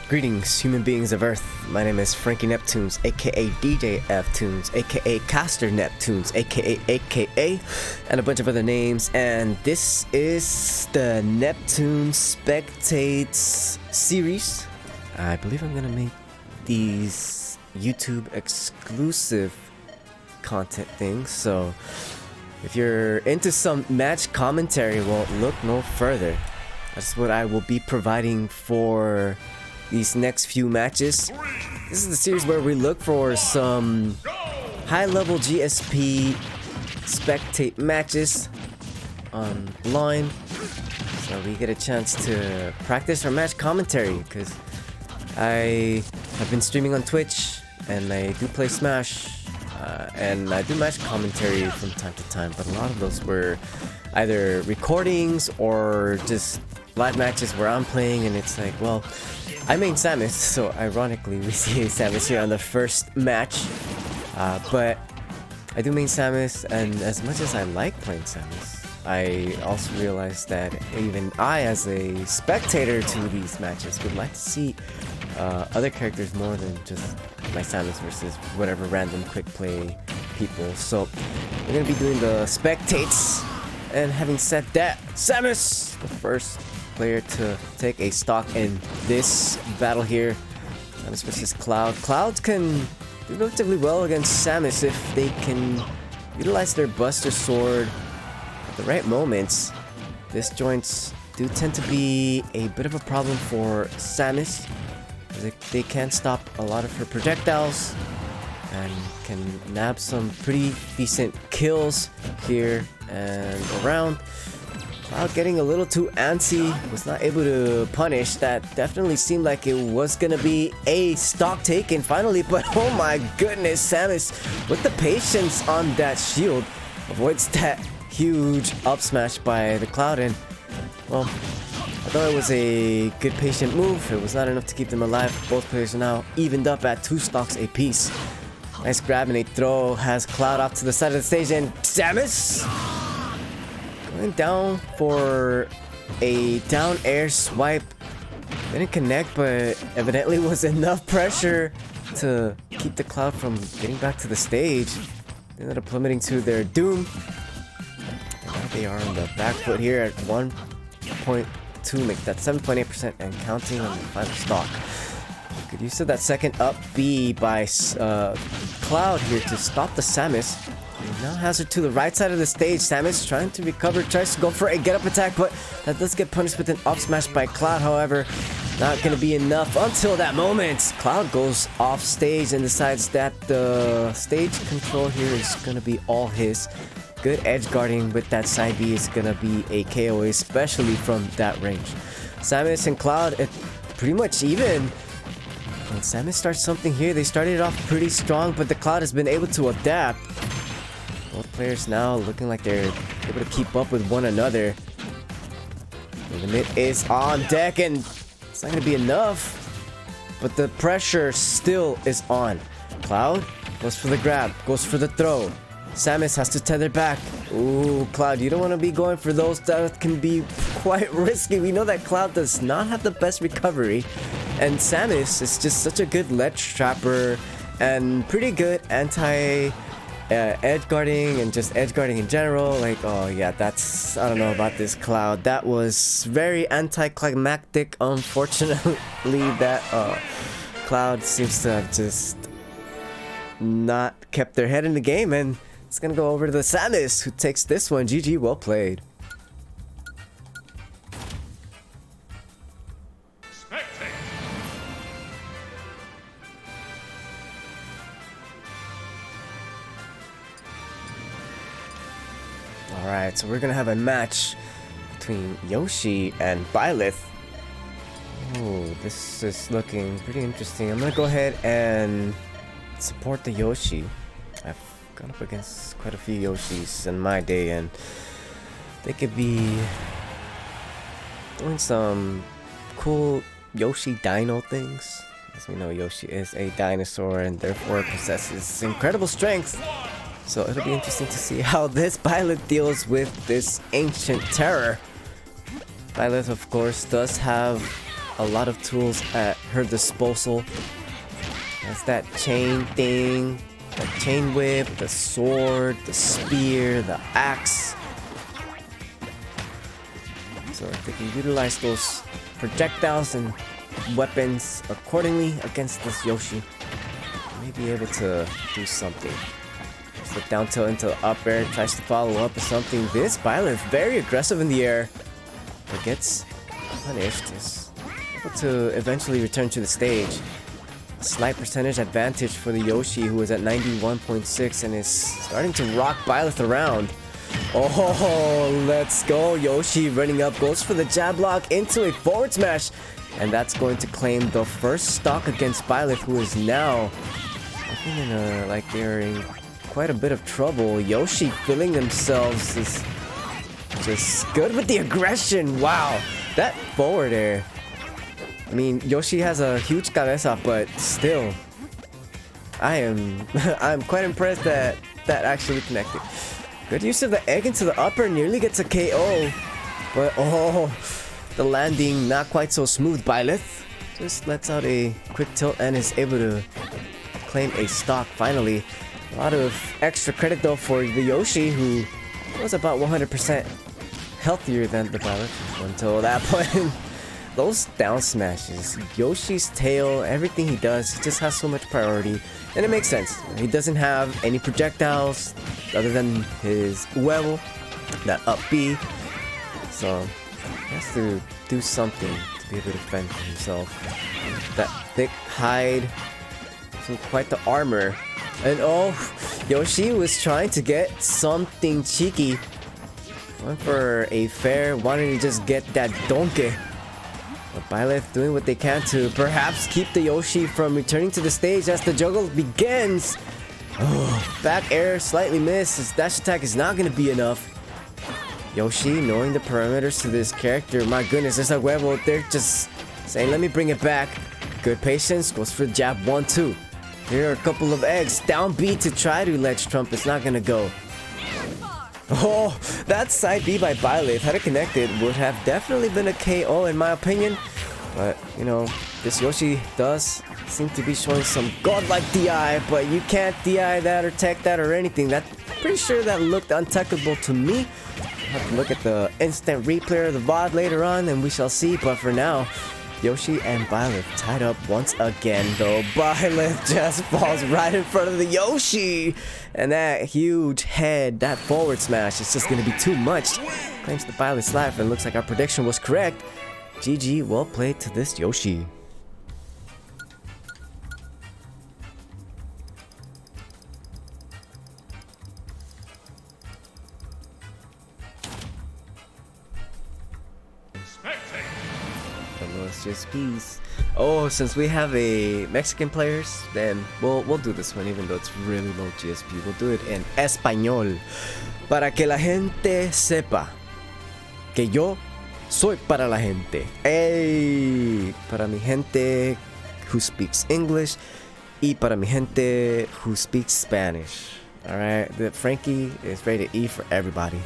Greetings, human beings of Earth. My name is FrankieNEP2UNES, aka DJ F-Tunes, aka casterNEP2UNES, aka, and a bunch of other names. And this is the Neptune Spectates series. I believe I'm gonna make these YouTube exclusive content things. So if you're into some match commentary, well, look no further. That's what I will be providing for these next few matches. This is the series where we look for some high-level GSP spectate matches online, so we get a chance to practice our match commentary, because I have been streaming on Twitch and I do play Smash, and I do match commentary from time to time, but a lot of those were either recordings or just live matches where I'm playing, and it's like, well, I main Samus, so ironically we see Samus here on the first match, but I do main Samus, and as much as I like playing Samus, I also realize that even I, as a spectator to these matches, would like to see other characters more than just my Samus versus whatever random quick play people. So we're going to be doing the Spectates, and having said that, Samus, the first player to take a stock in this battle here. Samus versus Cloud. Cloud can do relatively well against Samus if they can utilize their Buster Sword at the right moments. Disjoints do tend to be a bit of a problem for Samus. They can stop a lot of her projectiles and can nab some pretty decent kills here and around. Cloud getting a little too antsy, was not able to punish. That definitely seemed like it was gonna be a stock taken finally, but oh my goodness, Samus with the patience on that shield avoids that huge up smash by the Cloud, and well, I thought it was a good patient move. It was not enough to keep them alive. Both players are now evened up at 2 stocks apiece. Nice grab and a throw has Cloud off to the side of the stage, and Samus going down for a down air swipe. Didn't connect, but evidently was enough pressure to keep the Cloud from getting back to the stage. They ended up plummeting to their doom. And now they are on the back foot here at 1.2, make that 7.8% and counting on the final stock. Good use of that second up B by Cloud here to stop the Samus. He now has her to the right side of the stage. Samus trying to recover, tries to go for a get-up attack, but that does get punished with an up smash by Cloud. However, not going to be enough until that moment. Cloud goes off stage and decides that the stage control here is going to be all his. Good edge guarding with that side B is going to be a KO, especially from that range. Samus and Cloud, pretty much even. When Samus starts something here, they started off pretty strong, but the Cloud has been able to adapt. Both players now looking like they're able to keep up with one another. The limit is on deck, and it's not going to be enough. But the pressure still is on. Cloud goes for the grab, goes for the throw. Samus has to tether back. Ooh, Cloud, you don't want to be going for those. That can be quite risky. We know that Cloud does not have the best recovery. And Samus is just such a good ledge trapper and pretty good anti edge guarding and just edge guarding in general. Like, oh yeah, that's, I don't know about this Cloud. That was very anticlimactic. Unfortunately, that Cloud seems to have just not kept their head in the game, and it's gonna go over to the Samus, who takes this one. GG, well played. Alright, so we're gonna have a match between Yoshi and Byleth. Oh, this is looking pretty interesting. I'm gonna go ahead and support the Yoshi. I've gone up against quite a few Yoshis in my day, and they could be doing some cool Yoshi dino things. As we know, Yoshi is a dinosaur and therefore possesses incredible strength. So it'll be interesting to see how this Byleth deals with this ancient terror. Byleth, of course, does have a lot of tools at her disposal. That's that chain thing, the chain whip, the sword, the spear, the axe. So if they can utilize those projectiles and weapons accordingly against this Yoshi, they may be able to do something. Slip down tilt into the up air, tries to follow up with something. This Byleth very aggressive in the air, but gets punished. Is able to eventually return to the stage. A slight percentage advantage for the Yoshi, who is at 91.6 and is starting to rock Byleth around. Oh, let's go. Yoshi running up, goes for the jab lock into a forward smash. And that's going to claim the first stock against Byleth, who is now looking in like they're in quite a bit of trouble. Yoshi feeling themselves is just good with the aggression. Wow, that forward air. I mean, Yoshi has a huge cabeza, but still, I'm quite impressed that that actually connected. Good use of the egg into the upper, nearly gets a KO. But oh, the landing not quite so smooth. Byleth just lets out a quick tilt and is able to claim a stock finally. A lot of extra credit though for the Yoshi, who was about 100% healthier than the Byleth until that point. Those down smashes, Yoshi's tail, everything he does, he just has so much priority. And it makes sense. He doesn't have any projectiles other than his huevo, that up B. So he has to do something to be able to defend himself. That thick hide, so quite the armor. And oh, Yoshi was trying to get something cheeky. Went for a fair, wanted to just get that donkey. But Byleth doing what they can to perhaps keep the Yoshi from returning to the stage as the juggle begins. Oh, back air slightly missed. His dash attack is not going to be enough. Yoshi, knowing the parameters to this character, my goodness, there's a huevo. They're just saying, let me bring it back. Good patience, goes for jab 1-2. Here are a couple of eggs. Down B to try to ledge trump. It's not going to go. Oh, that side B by Byleth, had it connected, would have definitely been a KO in my opinion. But, you know, this Yoshi does seem to be showing some godlike DI, but you can't DI that or tech that or anything. Pretty sure that looked untechable to me. I'll have to look at the instant replay of the VOD later on and we shall see. But for now, Yoshi and Byleth tied up once again, though. Byleth just falls right in front of the Yoshi. And that huge head, that forward smash is just going to be too much. Claims the Byleth's life, and looks like our prediction was correct. GG, well played to this Yoshi. Just peace. Oh, since we have a Mexican players, then we'll do this one even though it's really low GSP. We'll do it in español para que la gente sepa que yo soy para la gente. Hey, para mi gente who speaks English y para mi gente who speaks Spanish. All right, the Frankie is rated E for everybody.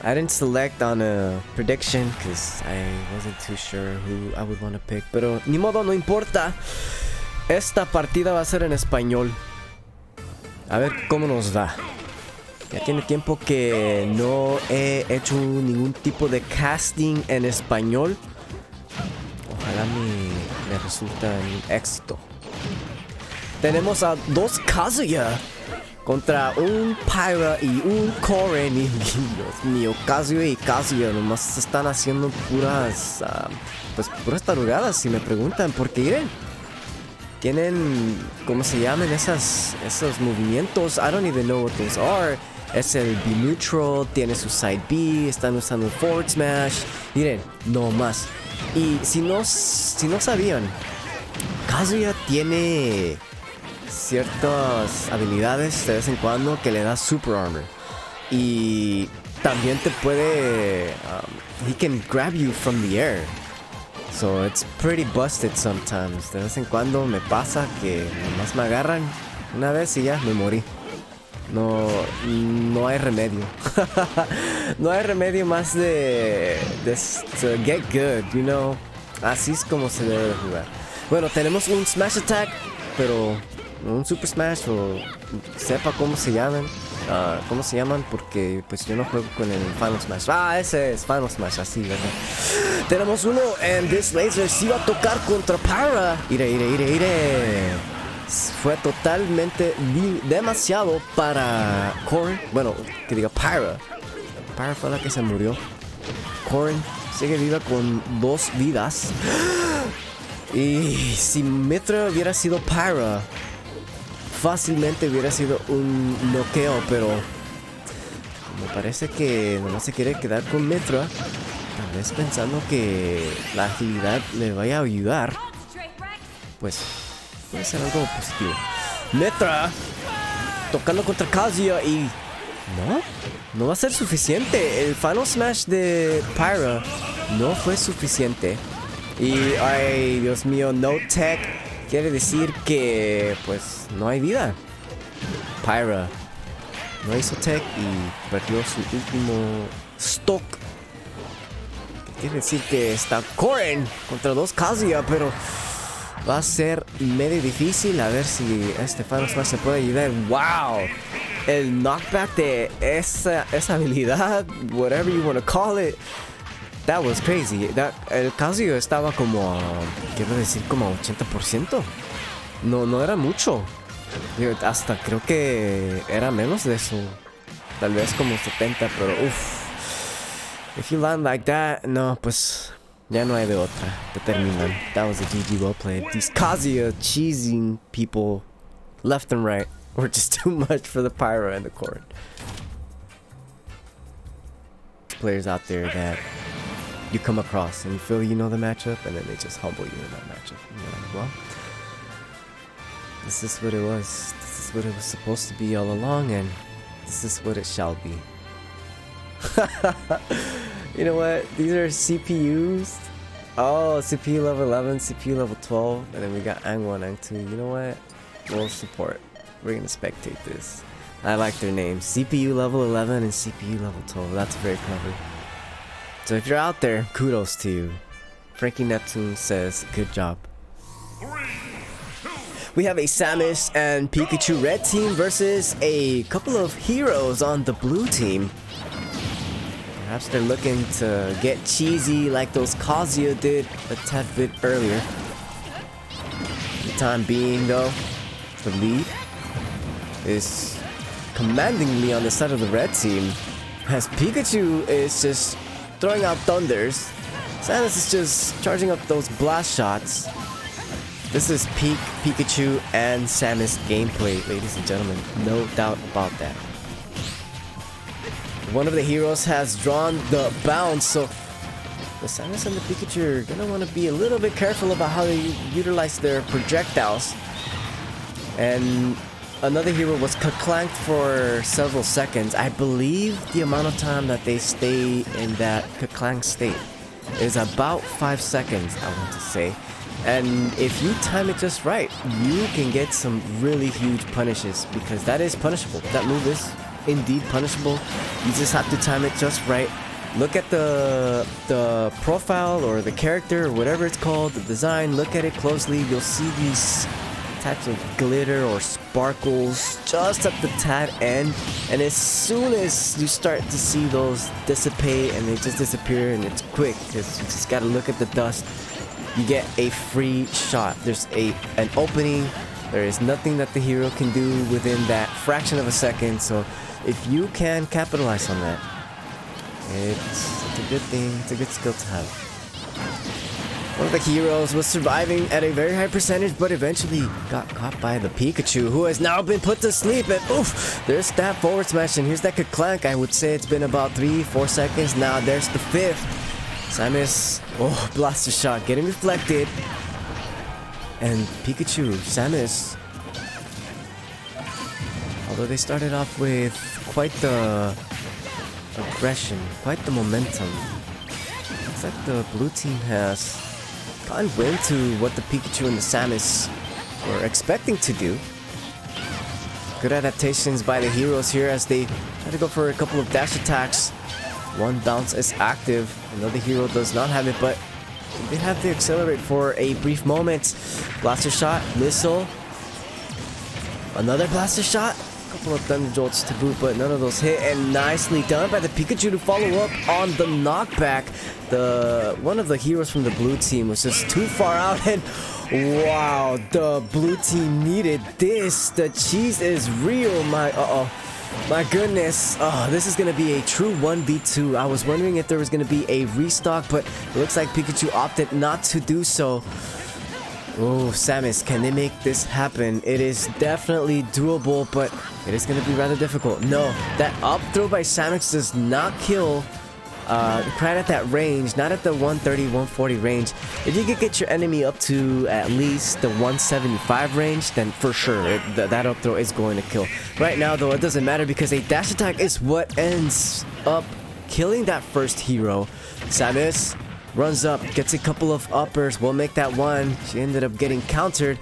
I didn't select on a prediction because I wasn't too sure who I would want to pick. Pero ni modo, no importa. Esta partida va a ser en español. A ver cómo nos va. Ya tiene tiempo que no he hecho ningún tipo de casting en español. Ojalá me resulta un éxito. Tenemos a dos Kazuya contra un Pyra y un Koren. Y Dios mío, Kazuya y Kazuya nomás están haciendo puras puras tarugadas si me preguntan, porque miren, tienen, ¿cómo se llaman esos movimientos? I don't even know what those are. Es el B neutral, tiene su side B, están usando el forward smash. Miren, no más. Y si no sabían, Kazuya tiene ciertas habilidades de vez en cuando que le da super armor, y también te puede he can grab you from the air, so it's pretty busted sometimes. De vez en cuando me pasa que nomás me agarran una vez y ya me morí. No hay remedio. No hay remedio más de to get good, you know. Así es como se debe de jugar. Bueno, tenemos un Smash Attack, pero un Super Smash o sepa cómo se llaman. ¿Cómo se llaman? Porque pues yo no juego con el Final Smash. Ese es Final Smash, así, ¿verdad? Tenemos uno en this laser. Si va a tocar contra Pyra. Ire. Fue totalmente demasiado para Corrin. Bueno, que diga Pyra. Pyra fue la que se murió. Corrin sigue viva con 2 vidas. Y si Mithra hubiera sido Pyra, fácilmente hubiera sido un noqueo, pero me parece que nomás se quiere quedar con Mithra, tal vez pensando que la agilidad le vaya a ayudar. Pues puede ser algo positivo. Mithra tocando contra Kazuya y no va a ser suficiente. El Final Smash de Pyra no fue suficiente. Y ay, Dios mío, no tech quiere decir que pues no hay vida. Pyra no hizo tech y perdió su último stock. Quiere decir que está Corrin contra 2 Kazuya, pero va a ser medio difícil. A ver si este Final Smash se puede ayudar. ¡Wow! El knockback de esa habilidad, whatever you want to call it, that was crazy. El Kazuya estaba como, quiero decir, como 80%. No era mucho. Hasta creo que era menos de eso. Tal vez como 70, pero uff. If you land like that, no, pues ya no hay de otra. Te terminan. That was a GG well played. These Kazuya cheesing people left and right were just too much for the Pyra and the Corrin. Players out there that you come across and you feel you know the matchup, and then they just humble you in that matchup. And you're like, well, this is what it was. This is what it was supposed to be all along, and this is what it shall be. You know what? These are CPUs. Oh, CPU level 11, CPU level 12, and then we got Ang1, Ang2. You know what? We'll support. We're gonna spectate this. I like their names. CPU level 11 and CPU level 12. That's very clever. So if you're out there, kudos to you. casterNEP2UNES says, good job. We have a Samus and Pikachu red team versus a couple of heroes on the blue team. Perhaps they're looking to get cheesy like those Kazuya did a tad bit earlier. For the time being though, the lead is commandingly on the side of the red team, as Pikachu is just throwing out thunders. Samus is just charging up those blast shots. This is peak Pikachu and Samus gameplay, ladies and gentlemen. No doubt about that. One of the heroes has drawn the bounce, so the Samus and the Pikachu are gonna want to be a little bit careful about how they utilize their projectiles. And another hero was clanked for several seconds. I believe the amount of time that they stay in that clank state is about 5 seconds, I want to say. And if you time it just right, you can get some really huge punishes, because that is punishable. That move is indeed punishable. You just have to time it just right. Look at the profile or the character or whatever it's called, the design. Look at it closely. You'll see these types of glitter or sparkles just at the tad end, and as soon as you start to see those dissipate and they just disappear, and it's quick because you just gotta look at the dust, you get a free shot. There's an opening. There is nothing that the hero can do within that fraction of a second, so if you can capitalize on that, it's a good thing. It's a good skill to have. One of the heroes was surviving at a very high percentage, but eventually got caught by the Pikachu, who has now been put to sleep. And oof, there's that forward smash, and here's that clank. I would say it's been about 3-4 seconds now. There's the 5th. Samus, blaster shot getting reflected. And Pikachu, Samus, although they started off with quite the aggression, quite the momentum, looks like the blue team has gotten wind to what the Pikachu and the Samus were expecting to do. Good adaptations by the heroes here as they try to go for a couple of dash attacks. One bounce is active, another hero does not have it, but They have to accelerate for a brief moment. Blaster shot, missile. Another blaster shot. A couple of thunder jolts to boot, but none of those hit. And nicely done by the Pikachu to follow up on the knockback. One of the heroes from the blue team was just too far out, and wow, the blue team needed this. The cheese is real. My goodness. Oh, this is gonna be a true 1v2. I was wondering if there was gonna be a restock, but it looks like Pikachu opted not to do so. Oh, Samus, can they make this happen? It is definitely doable, but it is going to be rather difficult. No, that up throw by Samus does not kill right at that range, not at the 130, 140 range. If you could get your enemy up to at least the 175 range, then for sure, that up throw is going to kill. Right now, though, it doesn't matter because a dash attack is what ends up killing that first hero. Samus runs up, gets a couple of uppers, will make that one. She ended up getting countered.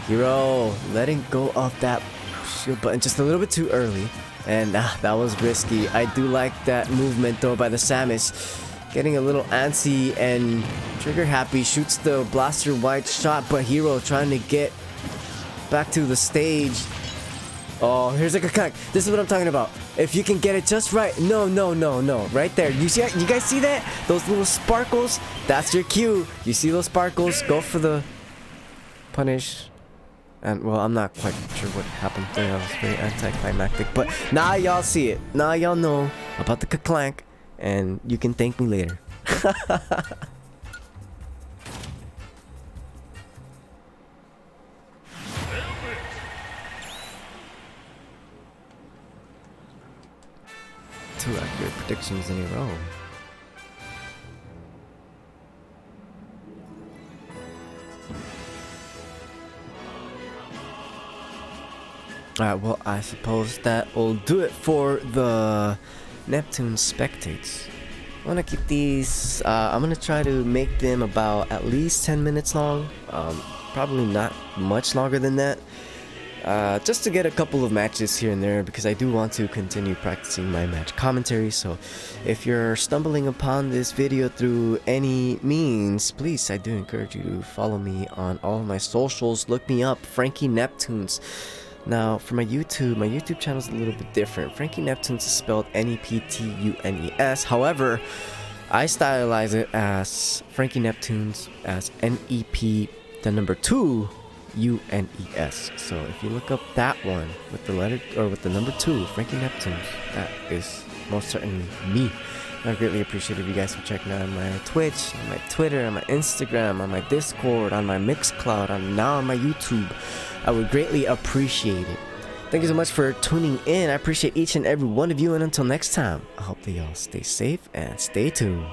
Hero letting go of that shield button just a little bit too early. And that was risky. I do like that movement though by the Samus. Getting a little antsy and trigger happy. Shoots the blaster wide shot, but Hero trying to get back to the stage. Oh, here's a Kakak. This is what I'm talking about. If you can get it just right. No. Right there. You guys see that? Those little sparkles? That's your cue. You see those sparkles? Go for the punish. And, well, I'm not quite sure what happened there. That was very anticlimactic. But now y'all see it. Now y'all know about the Kaklank. And you can thank me later. Two accurate predictions in a row. Alright, well, I suppose that will do it for the Neptune Spectates. I want to keep these, I'm going to try to make them about at least 10 minutes long. Probably not much longer than that. Just to get a couple of matches here and there, because I do want to continue practicing my match commentary. So if you're stumbling upon this video through any means, please, I do encourage you to follow me on all of my socials. Look me up, casterNEP2UNES. Now for my YouTube channel is a little bit different. casterNEP2UNES is spelled NEP2UNES. However, I stylize it as casterNEP2UNES as NEP the number 2 UNES. So if you look up that one with the letter or with the number 2, casterNEP2UNES, that is most certainly me. I greatly appreciate if you guys are checking out on my Twitch, on my Twitter, on my Instagram, on my Discord, on my Mixcloud, and now on my YouTube. I would greatly appreciate it. Thank you so much for tuning in. I appreciate each and every one of you, and until next time, I hope that y'all stay safe and stay tuned.